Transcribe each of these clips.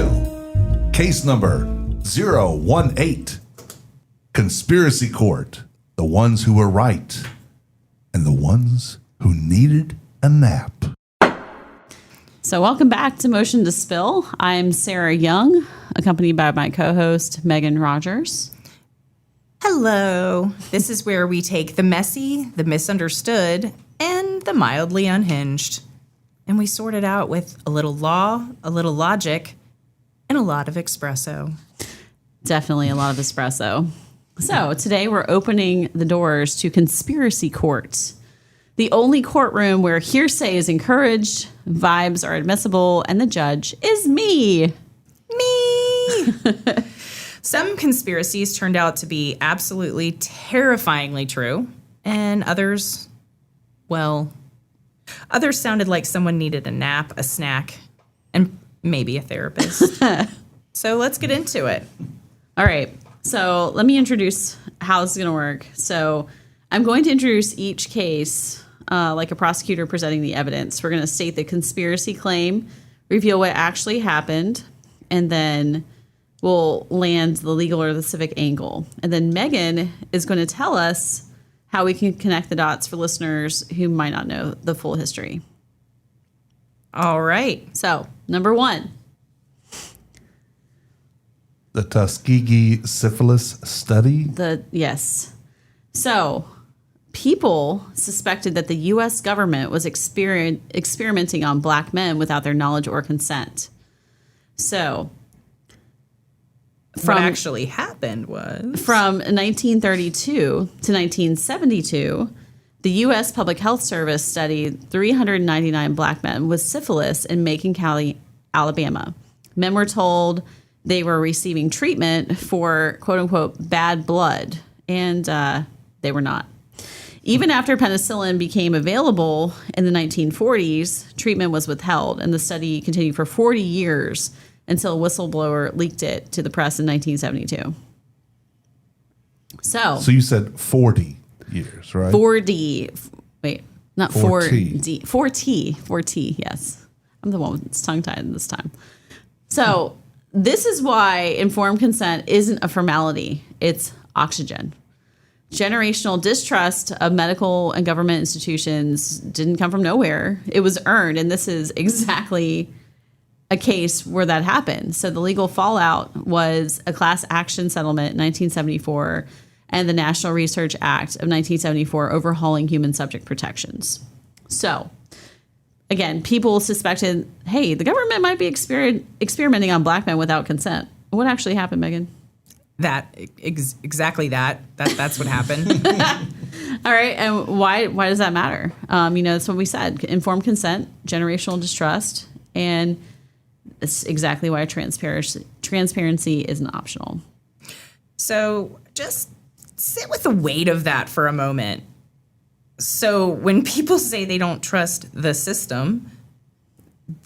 Chill. Case number 018. Conspiracy Court. The ones who were right and the ones who needed a nap. So welcome back to Motion to Spill. I'm Sarah Young, accompanied by my co-host, Meghan Rogers. Hello. This is where we take the messy, the misunderstood, and the mildly unhinged. And we sort it out with a little law, a little logic, and a lot of espresso. Definitely a lot of espresso. So today we're opening the doors to Conspiracy Court, the only courtroom where hearsay is encouraged, vibes are admissible, and the judge is me. Me! Some conspiracies turned out to be absolutely terrifyingly true, and others, well, others sounded like someone needed a nap, a snack, and maybe a therapist. So let's get into it. All right. So let me introduce how this is going to work. So I'm going to introduce each case like a prosecutor presenting the evidence. We're going to state the conspiracy claim, reveal what actually happened, and then we'll land the legal or the civic angle. And then Meghan is going to tell us how we can connect the dots for listeners who might not know the full history. All right. So, number one. The Tuskegee syphilis study? Yes. So, people suspected that the U.S. government was experimenting on black men without their knowledge or consent. So, what actually happened was... From 1932 to 1972, the U.S. Public Health Service studied 399 black men with syphilis in Macon County, Alabama. Men were told they were receiving treatment for, quote-unquote, bad blood, and they were not. Even after penicillin became available in the 1940s, treatment was withheld, and the study continued for 40 years until a whistleblower leaked it to the press in 1972. So you said 40 years, right? 4D. Wait, not 4T. 4D. 4T. 4T, yes. I'm the one that's tongue-tied this time. So this is why informed consent isn't a formality. It's oxygen. Generational distrust of medical and government institutions didn't come from nowhere. It was earned, and this is exactly a case where that happened. So the legal fallout was a class action settlement in 1974 and the National Research Act of 1974 overhauling human subject protections. So again, people suspected, hey, the government might be experimenting on black men without consent. What actually happened, Meghan? Exactly that. That's what happened. All right. And why does that matter? That's what we said. Informed consent, generational distrust, and it's exactly why transparency isn't optional. So just sit with the weight of that for a moment. So when people say they don't trust the system,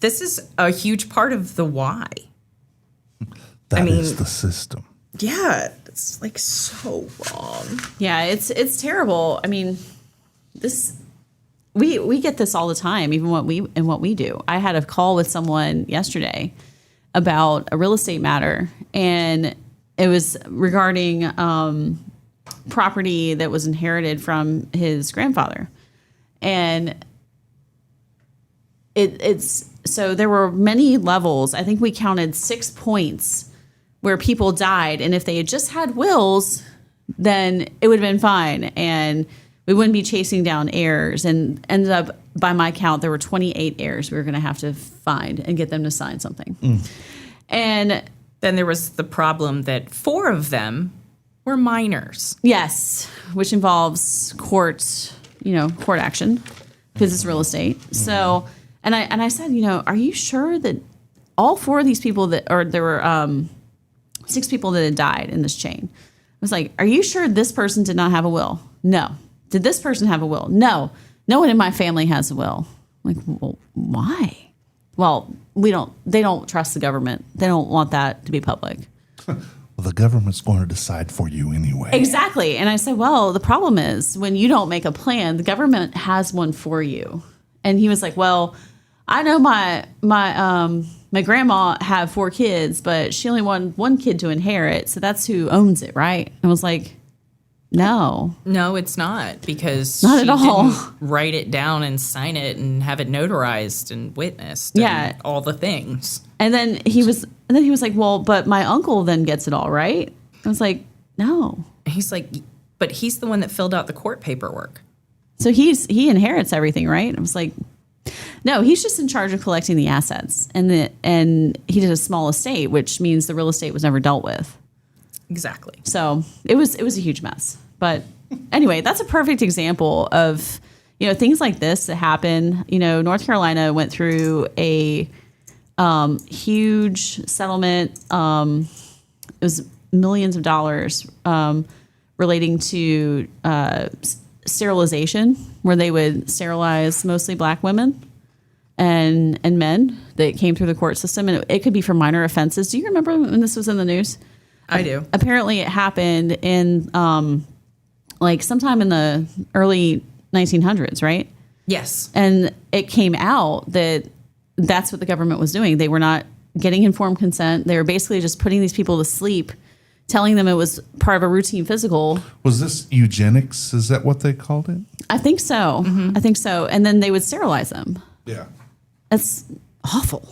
this is a huge part of the why. That is the system. Yeah, it's like so wrong. Yeah, it's terrible. I mean, we get this all the time, even what we do. I had a call with someone yesterday about a real estate matter, and it was regarding property that was inherited from his grandfather, and it's so there were many levels. I think we counted 6 points where people died, and if they had just had wills, then it would have been fine, and we wouldn't be chasing down heirs. And ended up, by my count, there were 28 heirs we were going to have to find and get them to sign something. And then there was the problem that 4 of them were minors. Yes, which involves court action because it's real estate. So, and I said, are you sure that all 4 of these people there were 6 people that had died in this chain? I was like, are you sure this person did not have a will? No. Did this person have a will? No. No one in my family has a will. I'm like, well, why? Well, they don't trust the government. They don't want that to be public. Well, the government's going to decide for you anyway. Exactly. And I said, well, the problem is when you don't make a plan, the government has one for you. And he was like, well, I know my my grandma had 4 kids, but she only wanted 1 kid to inherit. So that's who owns it, right? I was like, no. No, it's not, because Not she at all. didn't write it down and sign it and have it notarized and witnessed. Yeah. And all the things. And then he was like, well, but my uncle then gets it all, right? I was like, no. He's like, but he's the one that filled out the court paperwork. So he inherits everything, right? I was like, no, he's just in charge of collecting the assets, and he did a small estate, which means the real estate was never dealt with. Exactly. So it was a huge mess. But anyway, that's a perfect example of, things like this that happen. North Carolina went through a huge settlement. It was millions of dollars relating to sterilization, where they would sterilize mostly black women and men that came through the court system. And it could be for minor offenses. Do you remember when this was in the news? I do. Apparently it happened in sometime in the early 1900s, right? Yes. And it came out that that's what the government was doing. They were not getting informed consent. They were basically just putting these people to sleep, telling them it was part of a routine physical. Was this eugenics? Is that what they called it? I think so. Mm-hmm. I think so. And then they would sterilize them. Yeah. That's awful.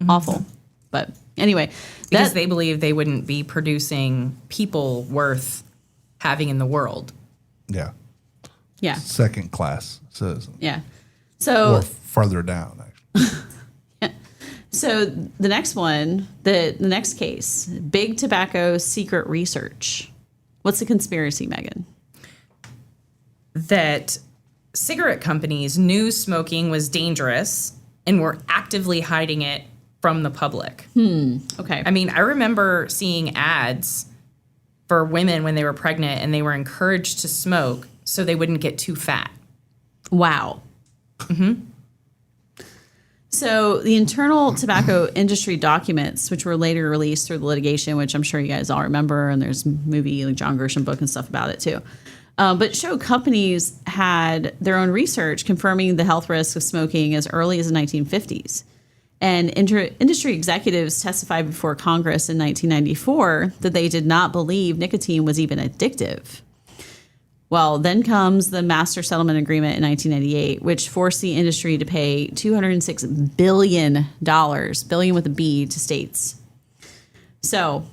Awful. But anyway, Because they believe they wouldn't be producing people worth having in the world. Yeah. yeah. Second class citizen. Yeah. So Or further down, actually. So the next one, the next case, Big Tobacco Secret Research. What's the conspiracy, Megan? That cigarette companies knew smoking was dangerous and were actively hiding it from the public. Okay. I mean, I remember seeing ads for women when they were pregnant and they were encouraged to smoke so they wouldn't get too fat. Wow. So the internal tobacco industry documents, which were later released through the litigation, which I'm sure you guys all remember, and there's a movie, like John Grisham book and stuff about it too. But show companies had their own research confirming the health risks of smoking as early as the 1950s. And industry executives testified before Congress in 1994 that they did not believe nicotine was even addictive. Well, then comes the Master Settlement Agreement in 1998, which forced the industry to pay $206 billion, billion with a B, to states. So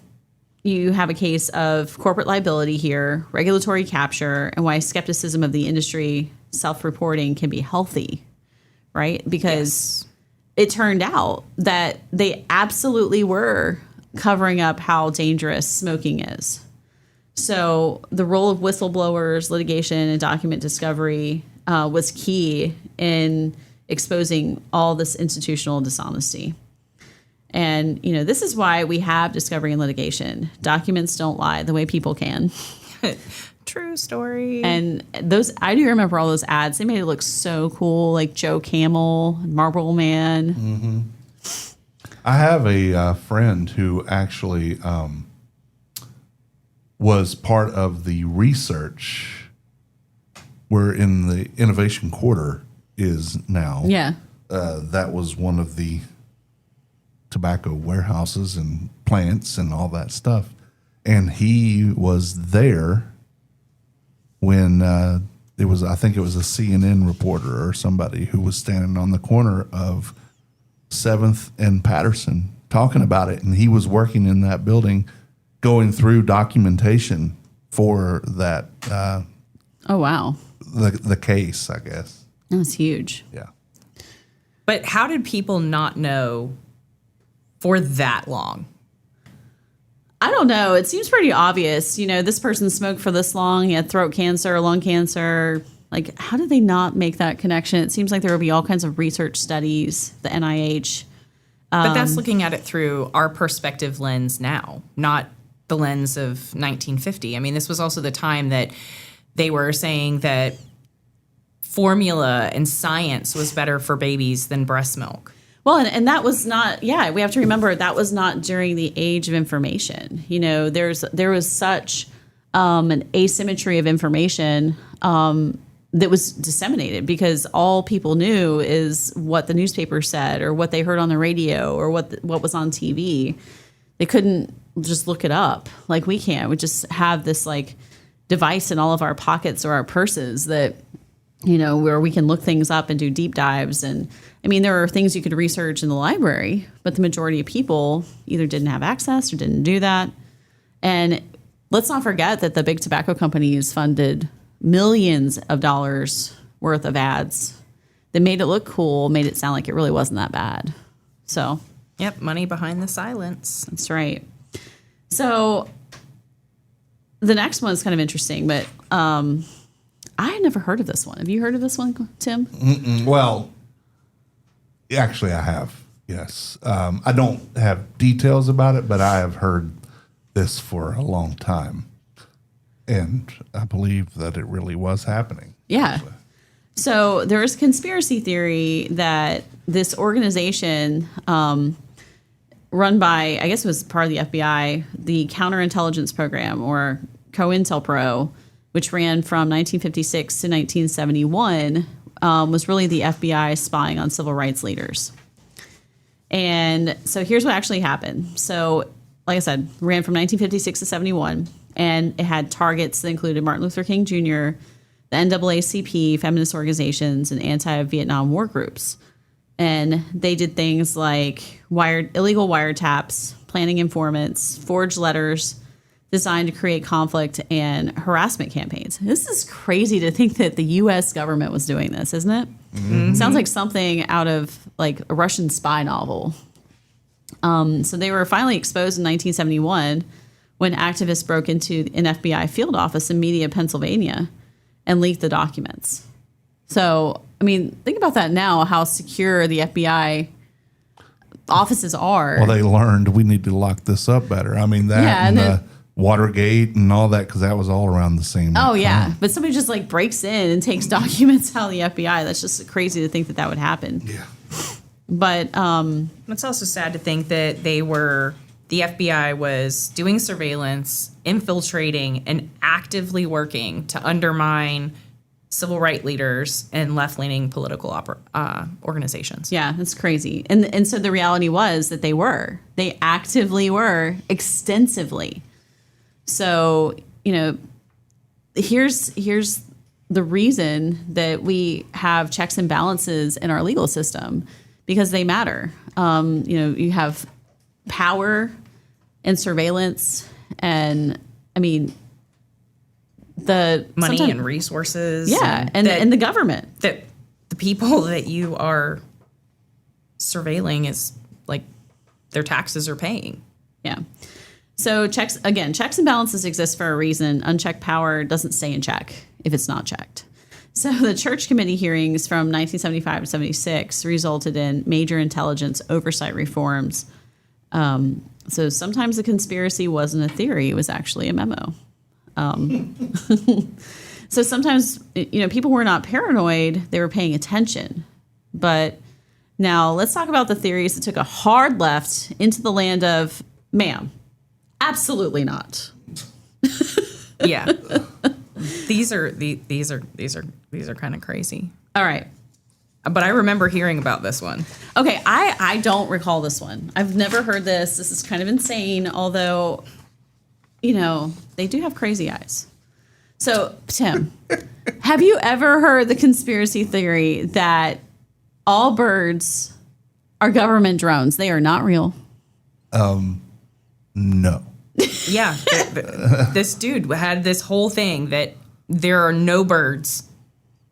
you have a case of corporate liability here, regulatory capture, and why skepticism of the industry self-reporting can be healthy, right? Because it turned out that they absolutely were covering up how dangerous smoking is. So the role of whistleblowers, litigation, and document discovery was key in exposing all this institutional dishonesty. And, this is why we have discovery and litigation. Documents don't lie the way people can. True story. And I do remember all those ads. They made it look so cool, like Joe Camel, Marlboro Man. I have a friend who actually was part of the research where in the Innovation Quarter is now. Yeah. That was one of the tobacco warehouses and plants and all that stuff. And he was there when I think it was a CNN reporter or somebody who was standing on the corner of 7th and Patterson talking about it. And he was working in that building going through documentation for that. Oh, wow. The case, I guess. That was huge. Yeah. But how did people not know for that long? I don't know. It seems pretty obvious. This person smoked for this long. He had throat cancer, lung cancer. Like, how did they not make that connection? It seems like there would be all kinds of research studies, the NIH. But that's looking at it through our perspective lens now, not the lens of 1950. I mean, this was also the time that they were saying that formula and science was better for babies than breast milk. Well, and that was not, we have to remember that was not during the age of information. There was such an asymmetry of information that was disseminated, because all people knew is what the newspaper said or what they heard on the radio or what was on TV. They couldn't just look it up like we can. We just have this like device in all of our pockets or our purses that, where we can look things up and do deep dives. And I mean, there are things you could research in the library, but the majority of people either didn't have access or didn't do that. And let's not forget that the big tobacco companies funded millions of dollars worth of ads that made it look cool, made it sound like it really wasn't that bad. So, yep, money behind the silence. That's right. So the next one is kind of interesting, but I had never heard of this one. Have you heard of this one, Tim? Well, actually, I have. Yes, I don't have details about it, but I have heard this for a long time. And I believe that it really was happening. Yeah. So there is conspiracy theory that this organization run by, I guess it was part of the FBI, the Counterintelligence Program, or COINTELPRO, which ran from 1956 to 1971, was really the FBI spying on civil rights leaders. And so here's what actually happened. So, like I said, ran from 1956 to 71. And it had targets that included Martin Luther King Jr., the NAACP, feminist organizations, and anti-Vietnam War groups. And they did things like illegal wiretaps, planning informants, forged letters designed to create conflict, and harassment campaigns. This is crazy to think that the U.S. government was doing this, isn't it? Mm-hmm. Sounds like something out of like a Russian spy novel. So they were finally exposed in 1971 when activists broke into an FBI field office in Media, Pennsylvania, and leaked the documents. So, I mean, think about that now, how secure the FBI offices are. Well, they learned we need to lock this up better. I mean, that and Watergate and all that, because that was all around the same time. Yeah. But somebody just like breaks in and takes documents out of the FBI. That's just crazy to think that that would happen. Yeah. But it's also sad to think that the FBI was doing surveillance, infiltrating, and actively working to undermine civil rights leaders and left-leaning political organizations. Yeah, that's crazy. And so the reality was that they actively were extensively. So, here's the reason that we have checks and balances in our legal system, because they matter. You have power and surveillance, and I mean the money and resources. Yeah, and the government. That the people that you are surveilling is like their taxes are paying. Yeah. So checks and balances exist for a reason. Unchecked power doesn't stay in check if it's not checked. So the church committee hearings from 1975 to 76 resulted in major intelligence oversight reforms. So sometimes the conspiracy wasn't a theory; it was actually a memo. So sometimes, people were not paranoid; they were paying attention. But now let's talk about the theories that took a hard left into the land of, ma'am, absolutely not. Yeah, these are kind of crazy. All right. But I remember hearing about this one. Okay, I don't recall this one. I've never heard this. This is kind of insane, although, they do have crazy eyes. So, Tim, have you ever heard the conspiracy theory that all birds are government drones? They are not real. No. Yeah, this dude had this whole thing that there are no birds.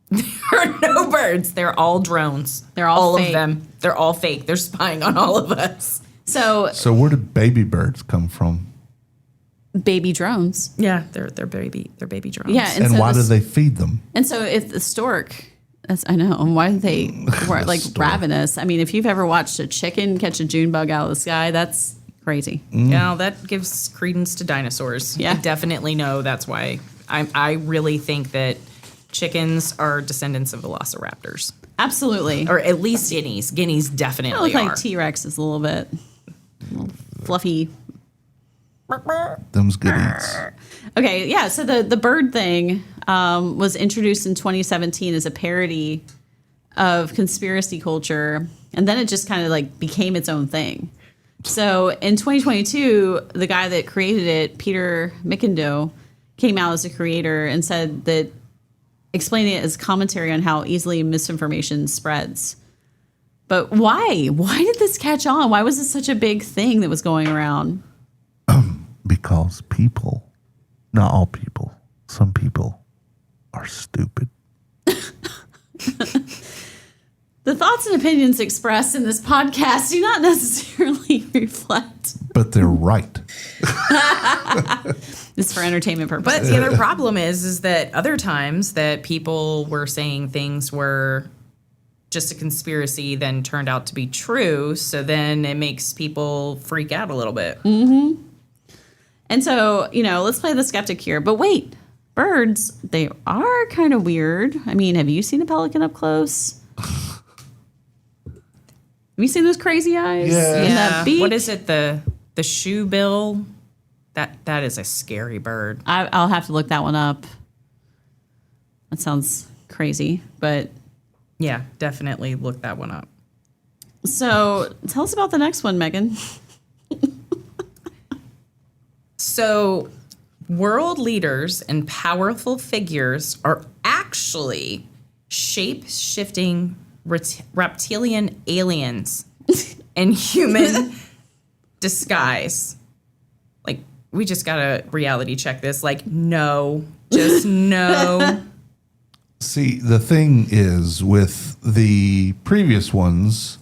There are no birds. They're all drones. They're all fake. Of them. They're all fake. They're spying on all of us. So where did baby birds come from? Baby drones. Yeah, they're baby drones. Yeah, and so why do they feed them? And so if the stork, I know, and why do they like ravenous? I mean, if you've ever watched a chicken catch a June bug out of the sky, that's crazy. Yeah, that gives credence to dinosaurs. Yeah, I definitely know that's why. I really think that chickens are descendants of velociraptors. Absolutely. Or at least guineas. Guineas definitely look like T-Rex is a little bit fluffy. Them's good eats. Okay, yeah, so the bird thing, was introduced in 2017 as a parody of conspiracy culture, and then it just kind of like became its own thing. So in 2022, the guy that created it, Peter Meghan, came out as a creator and said that, explaining it as commentary on how easily misinformation spreads. But why? Why did this catch on? Why was this such a big thing that was going around? Because people, not all people, some people are stupid. The thoughts and opinions expressed in this podcast do not necessarily reflect. But they're right. It's for entertainment purposes. But the other problem is that other times that people were saying things were just a conspiracy, then turned out to be true. So then it makes people freak out a little bit. Mm-hmm. And so, let's play the skeptic here. But wait, birds, they are kind of weird. I mean, have you seen a pelican up close? Have you seen those crazy eyes? Yeah. And that beak? What is it? The shoe bill? That is a scary bird. I'll have to look that one up. That sounds crazy, but... Yeah, definitely look that one up. So tell us about the next one, Megan. So world leaders and powerful figures are actually shape-shifting reptilian aliens in human disguise. Like, we just gotta reality check this. Like, no, just no. See, the thing is, with the previous ones,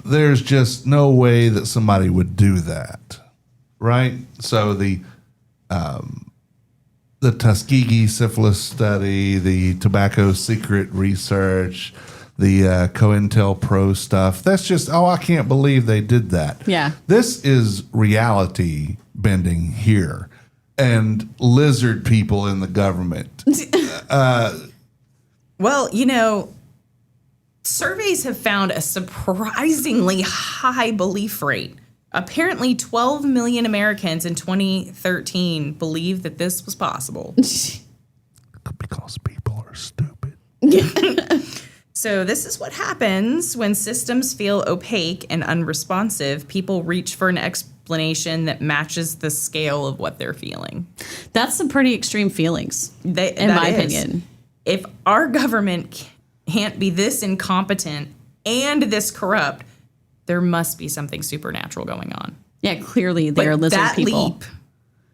there's just no way that somebody would do that, right? So the Tuskegee syphilis study, the tobacco secret research, the COINTELPRO stuff, that's just, I can't believe they did that. Yeah. This is reality bending here. And lizard people in the government. Well, surveys have found a surprisingly high belief rate. Apparently, 12 million Americans in 2013 believed that this was possible. Because people are stupid. So this is what happens when systems feel opaque and unresponsive. People reach for an explanation that matches the scale of what they're feeling. That's some pretty extreme feelings, in my opinion. If our government can't be this incompetent and this corrupt, there must be something supernatural going on. Yeah, clearly they're lizard that people. Leap,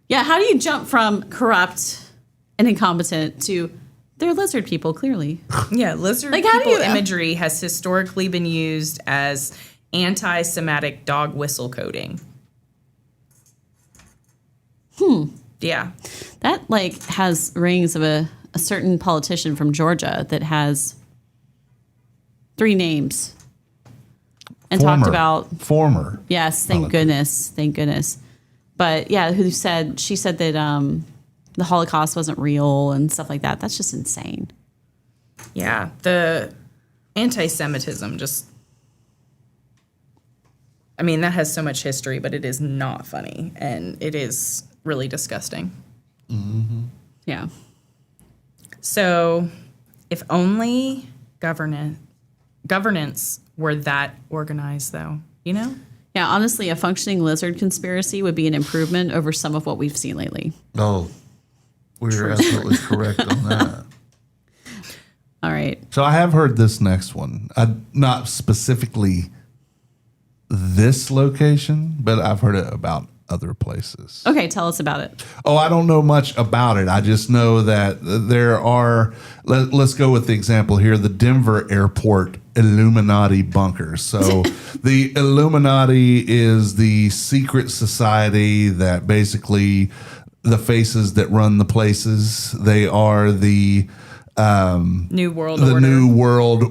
yeah, how do you jump from corrupt and incompetent to they're lizard people, clearly? Yeah, lizard Like, how do people you- imagery has historically been used as anti-Semitic dog whistle coding. Yeah. That has rings of a certain politician from Georgia that has 3 names and talked about former. yes, thank goodness. But yeah, she said that the Holocaust wasn't real and stuff like that. That's just insane. Yeah, the anti-Semitism that has so much history, but it is not funny, and it is really disgusting. Mm-hmm. Yeah. So, if only governance were that organized, though, Yeah, honestly, a functioning lizard conspiracy would be an improvement over some of what we've seen lately. Oh, we're absolutely correct on that. All right. So I have heard this next one. Not specifically this location, but I've heard it about other places. Okay, tell us about it. Oh, I don't know much about it. I just know that there are, let's go with the example here, the Denver Airport Illuminati bunkers. So the Illuminati is the secret society that basically the faces that run the places. They are the New World Order. New World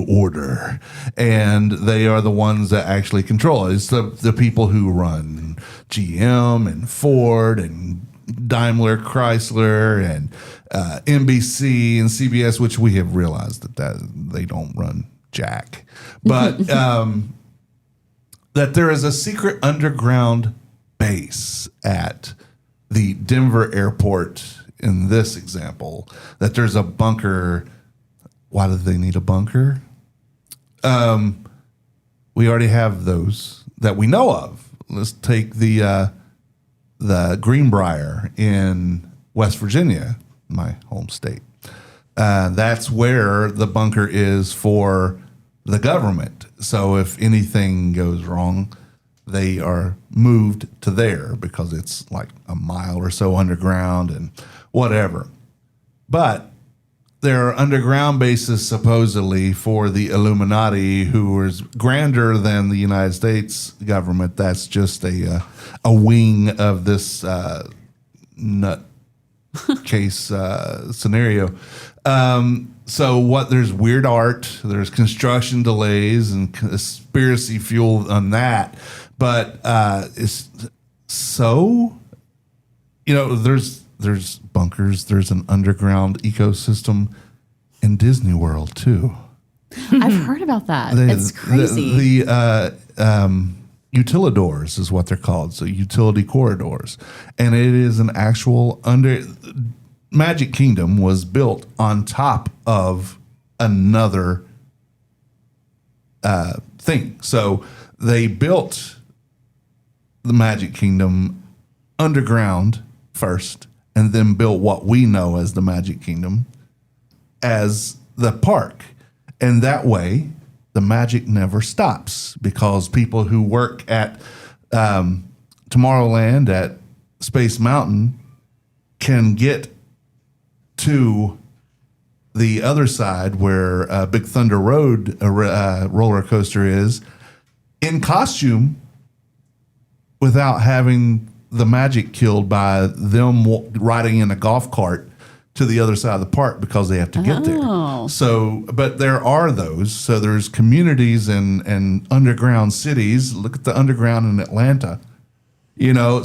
Order, and they are the ones that actually control it. It's the people who run GM and Ford and Daimler Chrysler and NBC and CBS, which we have realized that they don't run jack, but that there is a secret underground base at the Denver Airport in this example, that there's a bunker. Why do they need a bunker? We already have those that we know of. Let's take the Greenbrier in West Virginia, my home state. That's where the bunker is for the government. So if anything goes wrong, they are moved to there because it's like a mile or so underground and whatever. But there are underground bases supposedly for the Illuminati, who is grander than the United States government. That's just a wing of this nut case scenario. So there's weird art, there's construction delays and conspiracy fuel on that. But it's so, there's bunkers, there's an underground ecosystem in Disney World too. I've heard about that. It's crazy. The utilidors is what they're called. So utility corridors. And it is an actual Magic Kingdom was built on top of another thing. So they built the Magic Kingdom underground first, and then built what we know as the Magic Kingdom as the park. And that way, the magic never stops, because people who work at Tomorrowland at Space Mountain can get to the other side where Big Thunder Road roller coaster is in costume without having the magic killed by them riding in a golf cart to the other side of the park, because they have to get there. So, but there are those. So there's communities and underground cities. Look at the underground in Atlanta.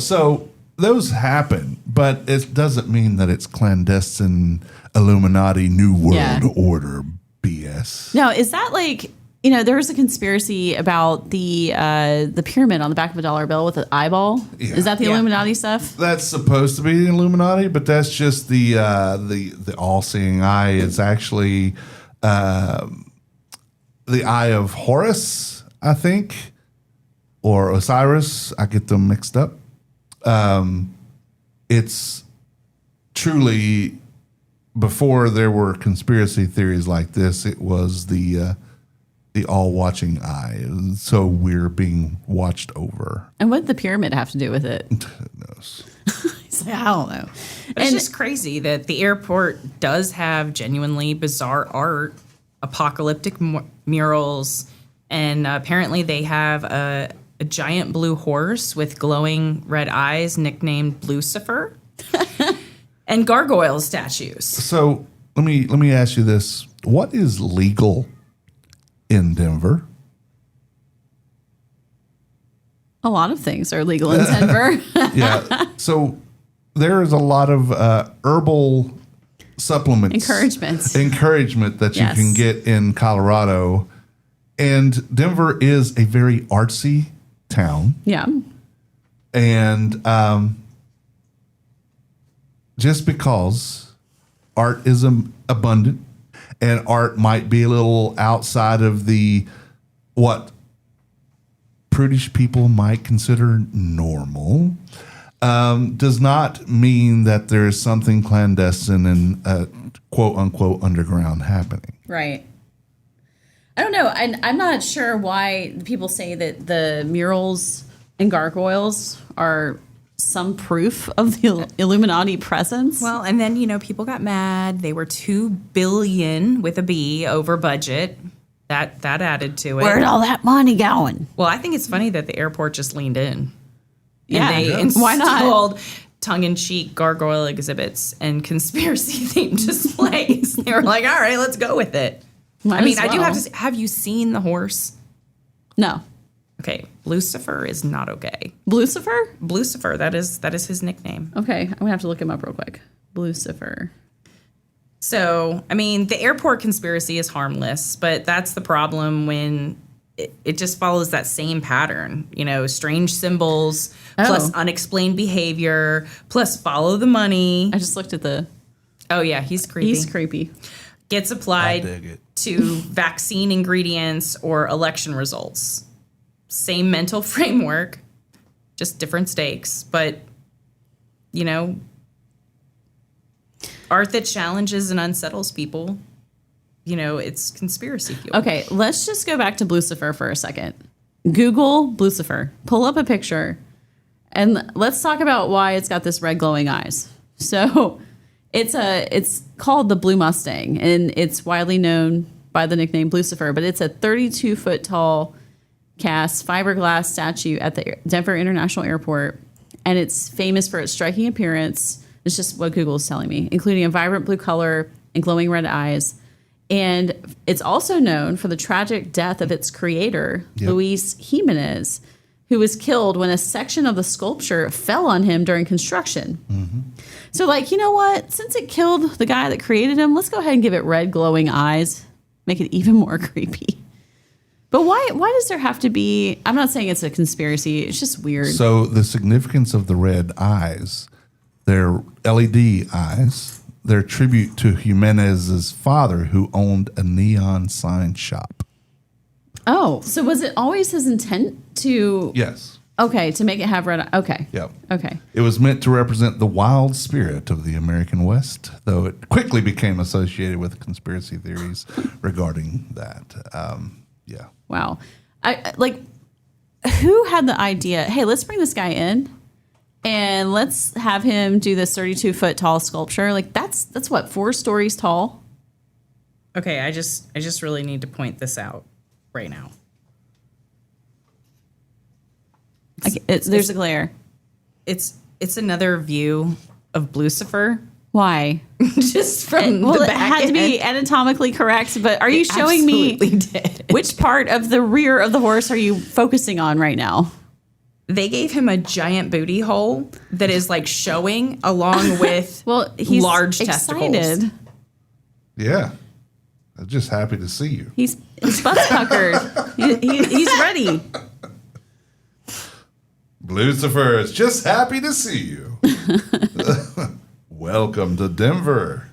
So those happen, but it doesn't mean that it's clandestine Illuminati New World Order BS. No, is that like, there was a conspiracy about the pyramid on the back of a dollar bill with an eyeball. Yeah. Is that the Illuminati stuff? That's supposed to be the Illuminati, but that's just the all-seeing eye. It's actually the eye of Horus, I think, or Osiris. I get them mixed up. It's truly, before there were conspiracy theories like this, it was the all-watching eye. So we're being watched over. And what did the pyramid have to do with it? Who knows? He's like, I don't know. It's just crazy that the airport does have genuinely bizarre art, apocalyptic murals, and apparently they have a giant blue horse with glowing red eyes nicknamed Lucifer, and gargoyle statues. So let me ask you this: what is legal in Denver? A lot of things are legal in Denver. Yeah. So there is a lot of herbal supplements. Encouragement that you can get in Colorado. And Denver is a very artsy town. Yeah. And just because art is abundant, and art might be a little outside of what prudish people might consider normal, does not mean that there is something clandestine and quote unquote underground happening. Right. I don't know. I'm not sure why people say that the murals and gargoyles are some proof of the Illuminati presence. Well, and then, people got mad. They were $2 billion with a B over budget. That added to it. Where'd all that money going? Well, I think it's funny that the airport just leaned in. Yeah. And they Why not? installed tongue-in-cheek gargoyle exhibits and conspiracy-themed displays. They were like, all right, let's go with it. I do have to say, have you seen the horse? No. Okay, Lucifer is not okay. Lucifer, that is his nickname. Okay, I'm gonna have to look him up real quick. Lucifer. So, the airport conspiracy is harmless, but that's the problem when it just follows that same pattern, strange symbols, plus unexplained behavior, plus follow the money. I just looked at the. Oh, yeah, he's creepy. He's creepy. Gets I applied dig it. to vaccine ingredients or election results. Same mental framework, just different stakes. But, art that challenges and unsettles people, it's conspiracy fuel. Okay, let's just go back to Lucifer for a second. Google Lucifer, pull up a picture, and let's talk about why it's got this red glowing eyes. So it's called the Blue Mustang, and it's widely known by the nickname Lucifer, but it's a 32-foot tall cast fiberglass statue at the Denver International Airport, and it's famous for its striking appearance. It's just what Google is telling me, including a vibrant blue color and glowing red eyes. And it's also known for the tragic death of its creator, Luis Jimenez, who was killed when a section of the sculpture fell on him during construction. Mm-hmm. So, you know what? Since it killed the guy that created him, let's go ahead and give it red glowing eyes, make it even more creepy. But why does there have to be... I'm not saying it's a conspiracy. It's just weird. So the significance of the red eyes, they're LED eyes. They're tribute to Jimenez's father, who owned a neon sign shop. Oh, so was it always his intent to... Yes. Okay, to make it have red... Okay. Yep. Okay. It was meant to represent the wild spirit of the American West, though it quickly became associated with conspiracy theories regarding that. Yeah. Wow. Who had the idea, hey, let's bring this guy in and let's have him do this 32-foot tall sculpture? That's what, 4 stories tall? Okay, I just really need to point this out right now. There's a glare. It's another view of Lucifer. Why? Just from Well, the it back had to be end. anatomically correct, but are you showing me Did. which part of the rear of the horse are you focusing on right now? They gave him a giant booty hole that is showing along with Well, he's large excited. testicles. Yeah. I'm just happy to see you. His butt's puckered. He's ready. Lucifer is just happy to see you. Welcome to Denver.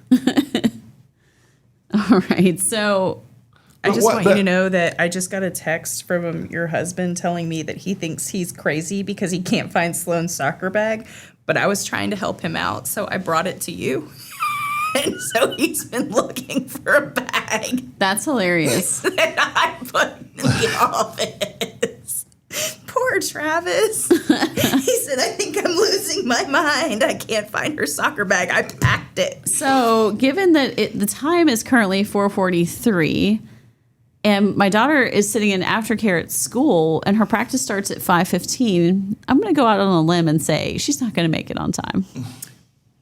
All right, so I just what want the- you to know that I just got a text from your husband telling me that he thinks he's crazy because he can't find Sloane's soccer bag, but I was trying to help him out, so I brought it to you. And so he's been looking for a bag that's hilarious. that I put in the office. Poor Travis. He said, I think I'm losing my mind. I can't find her soccer bag. I packed it. So, given that the time is currently 4:43, and my daughter is sitting in aftercare at school, and her practice starts at 5:15, I'm going to go out on a limb and say she's not going to make it on time.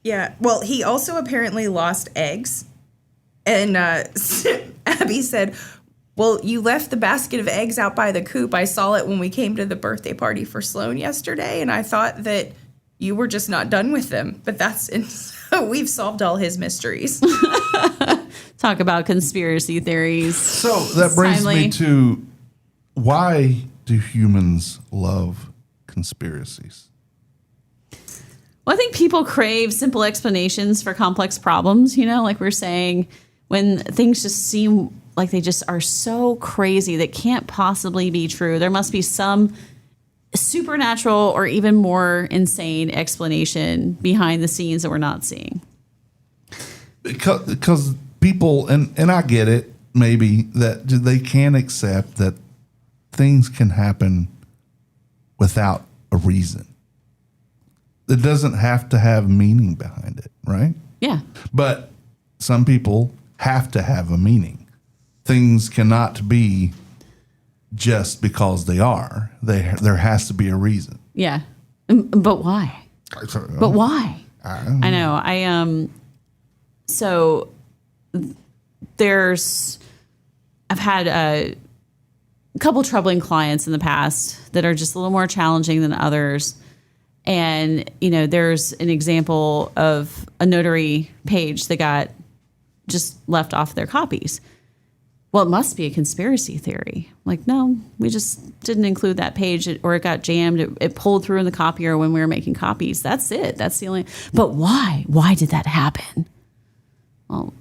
Yeah. Well, he also apparently lost eggs. And Abby said, well, you left the basket of eggs out by the coop. I saw it when we came to the birthday party for Sloane yesterday, and I thought that you were just not done with them. But so we've solved all his mysteries. Talk about conspiracy theories. So that brings Timely. me to, why do humans love conspiracies? Well, I think people crave simple explanations for complex problems, like we're saying, when things just seem like they just are so crazy that can't possibly be true. There must be some supernatural or even more insane explanation behind the scenes that we're not seeing. Because people, and I get it, maybe, that they can accept that things can happen without a reason. It doesn't have to have meaning behind it, right? Yeah. But some people have to have a meaning. Things cannot be just because they are. There has to be a reason. Yeah. But why? But why? I know. So I've had a couple troubling clients in the past that are just a little more challenging than others. And, there's an example of a notary page that got just left off their copies. well, it must be a conspiracy theory. Like, no, we just didn't include that page, or it got jammed. It pulled through in the copier when we were making copies. That's it. That's the only. But why? Why did that happen? Well,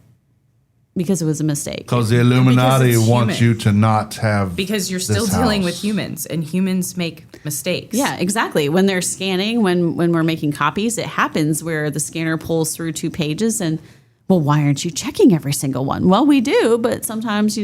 because it was a mistake. Because the Illuminati it's wants human. you to not have. Because you're still this dealing house. with humans, and humans make mistakes. Yeah, exactly. When they're scanning, when we're making copies, it happens where the scanner pulls through 2 pages and, well, why aren't you checking every single one? Well, we do, but sometimes,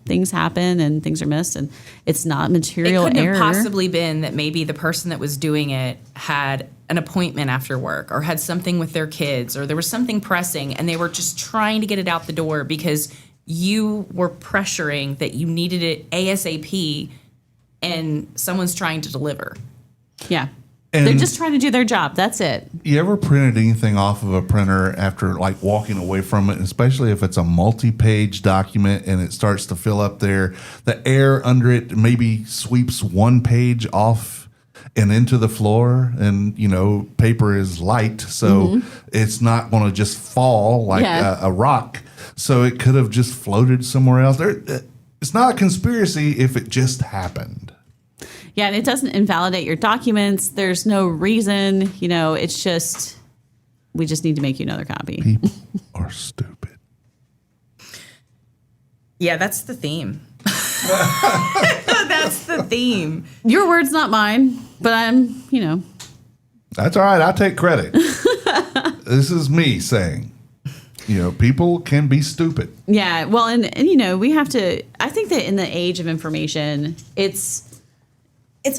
things happen and things are missed, and it's not It material couldn't error. have possibly been that maybe the person that was doing it had an appointment after work, or had something with their kids, or there was something pressing, and they were just trying to get it out the door because you were pressuring that you needed it ASAP, and someone's trying to deliver. Yeah. And- They're just trying to do their job. That's it. You ever printed anything off of a printer after like walking away from it, especially if it's a multi-page document and it starts to fill up there? The air under it maybe sweeps one page off and into the floor, and paper is light, so it's not going to just fall like a rock. So it could have just floated somewhere else. It's not a conspiracy if it just happened. Yeah, and it doesn't invalidate your documents. There's no reason, it's just, we just need to make you another copy. People are stupid. Yeah, that's the theme. That's the theme. Your words, not mine, but I'm, That's all right. I take credit. This is me saying, people can be stupid. Yeah, well, and we have to, I think that in the age of information, it's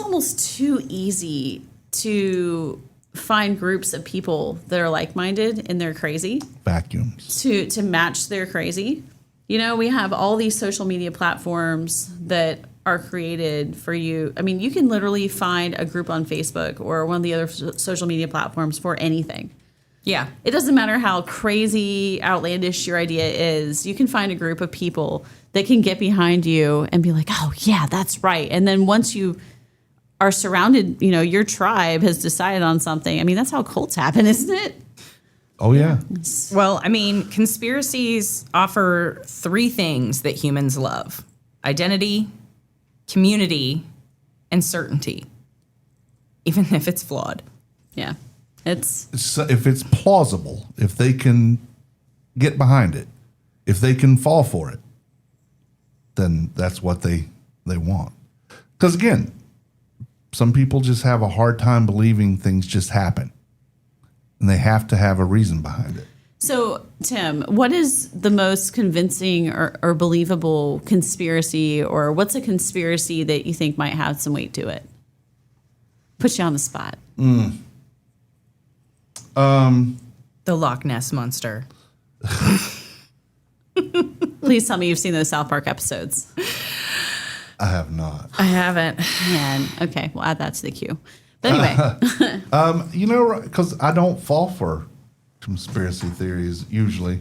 almost too easy to find groups of people that are like-minded and they're crazy Vacuums. to match their crazy. We have all these social media platforms that are created for you. I mean, you can literally find a group on Facebook or one of the other social media platforms for anything. Yeah. It doesn't matter how crazy, outlandish your idea is. You can find a group of people that can get behind you and be like, oh, yeah, that's right. And then once you are surrounded, your tribe has decided on something. I mean, that's how cults happen, isn't it? Oh, yeah. Well, I mean, conspiracies offer 3 things that humans love: identity, community, and certainty, even if it's flawed. Yeah. It's If it's plausible, if they can get behind it, if they can fall for it, then that's what they want. Because, again, some people just have a hard time believing things just happen. And they have to have a reason behind it. So, Tim, what is the most convincing or believable conspiracy, or what's a conspiracy that you think might have some weight to it? Put you on the spot. The Loch Ness Monster. Please tell me you've seen those South Park episodes. I have not. I haven't. Man, okay, we'll add that to the queue. But anyway, Because I don't fall for conspiracy theories usually.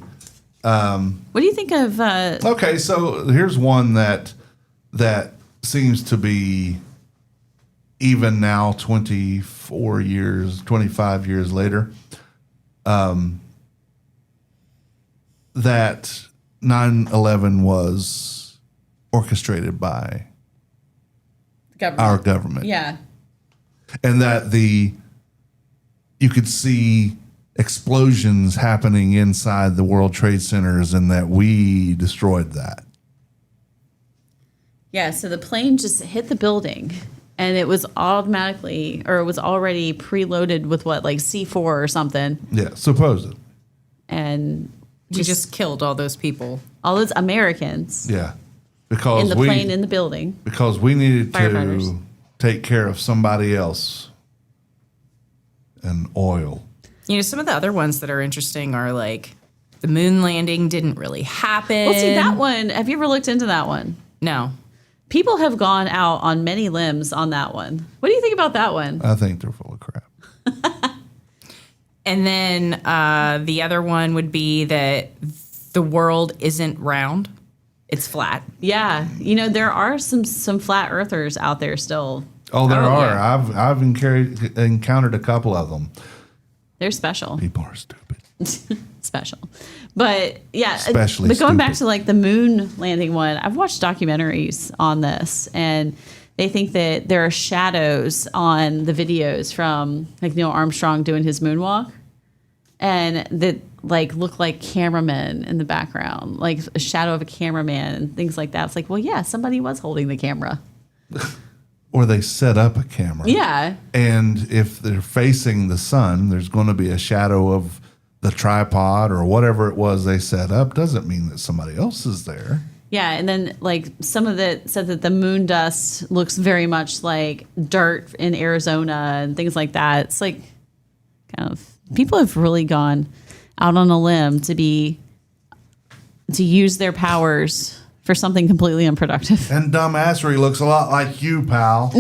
what do you think of? Okay, so here's one that seems to be, even now, 25 years later, that 9/11 was orchestrated by our government. Yeah. And that you could see explosions happening inside the World Trade Centers, and that we destroyed that. Yeah, so the plane just hit the building, and it was automatically, or it was already preloaded with like C4 or something. Yeah, supposedly. And We just killed all those people. all those Americans Yeah, because in the plane, in the building. because we needed to Firefighters. take care of somebody else and oil. Some of the other ones that are interesting are like the moon landing didn't really happen. Well, see, that one, have you ever looked into that one? No. People have gone out on many limbs on that one. What do you think about that one? I think they're full of crap. And then the other one would be that the world isn't round. It's flat. Yeah, there are some flat earthers out there still. Oh, there are. yeah. I've encountered a couple of them. They're special. People are stupid. special. But yeah, Especially but going back stupid. to like the moon landing one, I've watched documentaries on this, and they think that there are shadows on the videos from like Neil Armstrong doing his moonwalk, and that like look like cameramen in the background, like a shadow of a cameraman and things like that. It's like, well, yeah, somebody was holding the camera. Or they set up a camera. Yeah. And if they're facing the sun, there's going to be a shadow of the tripod or whatever it was they set up. Doesn't mean that somebody else is there. Yeah, and then like some of it said that the moon dust looks very much like dirt in Arizona and things like that. It's like kind of people have really gone out on a limb to use their powers for something completely unproductive. And dumbassery looks a lot like you, pal.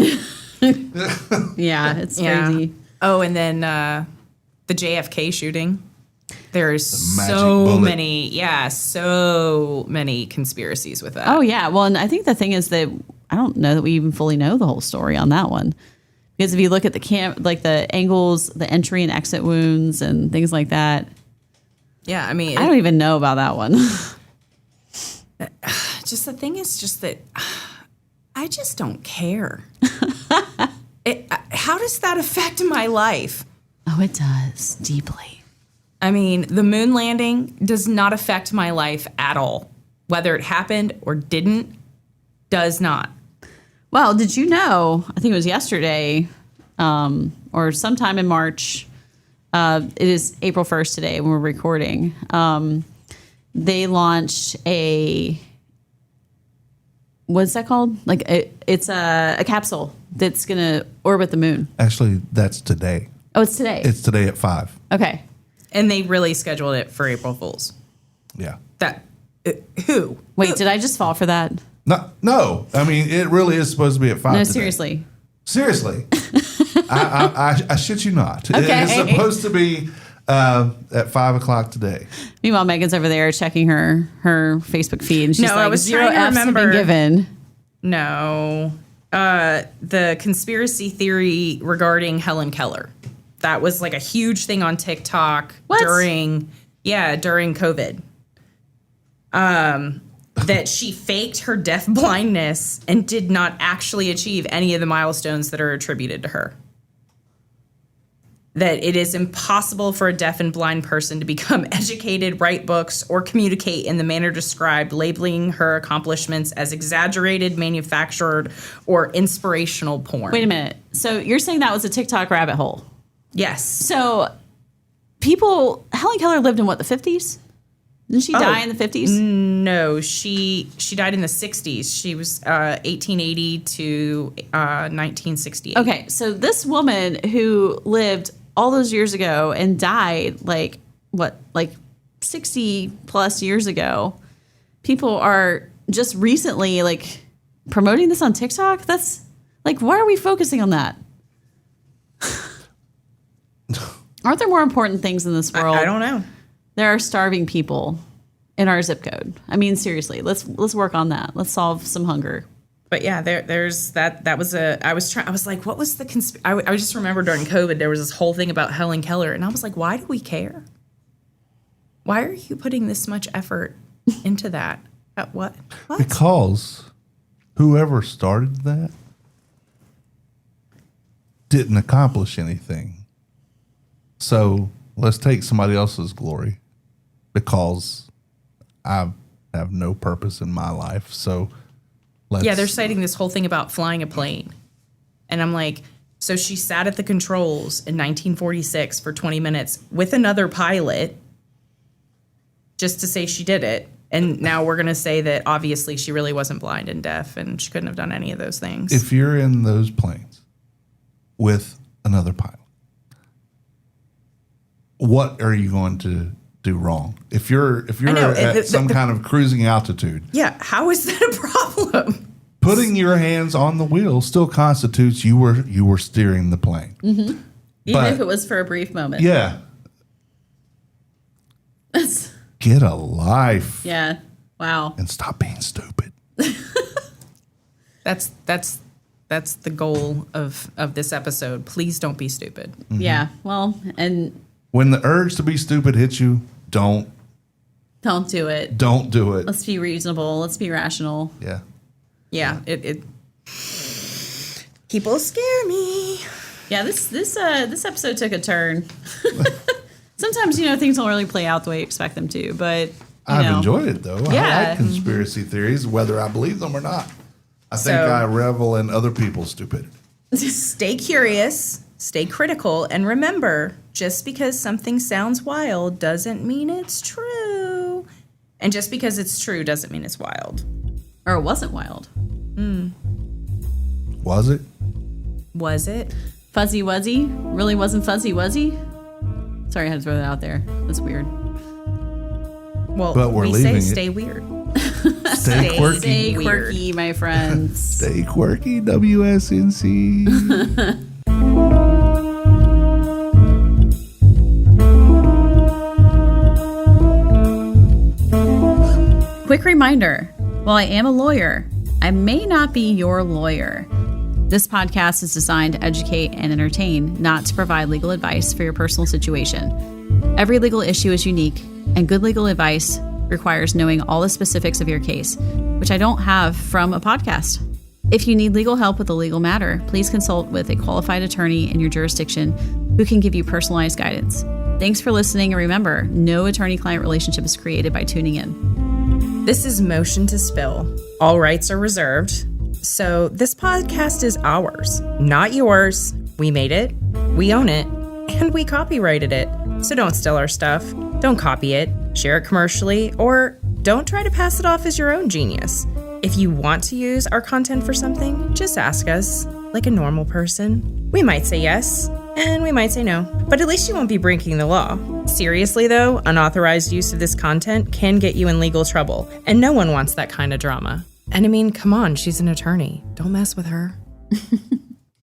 Yeah, it's crazy. Oh, and then the JFK shooting. There's magic so bullet. so many conspiracies with that. Oh yeah, well, and I think the thing is that I don't know that we even fully know the whole story on that one, because if you look at the angles, the entry and exit wounds, and things like that, Yeah, I mean, I don't even know about that one. just the thing is just that I just don't care. How does that affect my life? Oh, it does deeply. I mean, the moon landing does not affect my life at all. Whether it happened or didn't, does not. Well, did you know, I think it was yesterday or sometime in March, it is April 1st today when we're recording, they launched what's that called? Like it's a capsule that's going to orbit the moon. Actually, that's today. Oh, it's today. It's today at 5. Okay. And they really scheduled it for April Fools. Yeah. That who? Wait, did I just fall for that? No. I mean, it really is supposed to be at 5 No, today. seriously. Seriously. I shit you not. Okay. It's supposed to be at 5 o'clock today. Meanwhile, Megan's over there checking her Facebook feed, and she's No, like, I was 0 trying to Fs have been remember. given. No. The conspiracy theory regarding Helen Keller. That was like a huge thing on TikTok during COVID. That she faked her deaf blindness and did not actually achieve any of the milestones that are attributed to her. That it is impossible for a deaf and blind person to become educated, write books, or communicate in the manner described, labeling her accomplishments as exaggerated, manufactured, or inspirational porn. Wait a minute. So you're saying that was a TikTok rabbit hole? Yes. So Helen Keller lived in what, the 50s? Didn't she die in the 50s? No, she died in the 60s. She was 1880 to 1968. Okay, so this woman who lived all those years ago and died like 60 plus years ago, people are just recently like promoting this on TikTok? That's like, why are we focusing on that? Aren't there more important things in this world? I don't know. There are starving people in our zip code. I mean, seriously, let's work on that. Let's solve some hunger. But yeah, there's that. That was I was like, what was the I just remember during COVID there was this whole thing about Helen Keller, and I was like, why do we care? Why are you putting this much effort into that? What? Because whoever started that didn't accomplish anything. So let's take somebody else's glory, because I have no purpose in my life. So Yeah, they're citing this whole thing about flying a plane. And I'm like, so she sat at the controls in 1946 for 20 minutes with another pilot just to say she did it. And now we're going to say that obviously she really wasn't blind and deaf and she couldn't have done any of those things. If you're in those planes with another pilot, what are you going to do wrong? If you're at some kind of cruising altitude, yeah, how is that a problem? putting your hands on the wheel still constitutes you were steering the plane. Mm-hmm. Even But- if it was for a brief moment. Yeah. Get a life Yeah. Wow. and stop being stupid. That's the goal of this episode. Please don't be stupid. Yeah. Well, and When the urge to be stupid hits you, Don't do it. don't do it. Let's be reasonable. Let's be rational. Yeah. Yeah, it people scare me. Yeah, this episode took a turn. Sometimes, things don't really play out the way you expect them to, but I've enjoyed it though. I Yeah. like conspiracy theories, whether I believe them or not. I think So- I revel in other people's stupidity. Stay curious, stay critical, and remember, just because something sounds wild doesn't mean it's true. And just because it's true doesn't mean it's wild. or it wasn't wild. Was it? Was it? Fuzzy Wuzzy really wasn't Fuzzy Wuzzy. Sorry, I had to throw that out there. That's weird. Well, But we're we leaving say it. stay weird. Stay quirky. Stay Weird. quirky, my friends. Stay quirky, WSNC. Quick reminder, while I am a lawyer, I may not be your lawyer. This podcast is designed to educate and entertain, not to provide legal advice for your personal situation. Every legal issue is unique, and good legal advice requires knowing all the specifics of your case, which I don't have from a podcast. If you need legal help with a legal matter, please consult with a qualified attorney in your jurisdiction who can give you personalized guidance. Thanks for listening, and remember, no attorney-client relationship is created by tuning in. This is Motion to Spill. All rights are reserved. So this podcast is ours, not yours. We made it, we own it, and we copyrighted it. So don't steal our stuff, don't copy it, share it commercially, or don't try to pass it off as your own genius. If you want to use our content for something, just ask us, like a normal person. We might say yes, and we might say no, but at least you won't be breaking the law. Seriously though, unauthorized use of this content can get you in legal trouble, and no one wants that kind of drama. And I mean, come on, she's an attorney. Don't mess with her.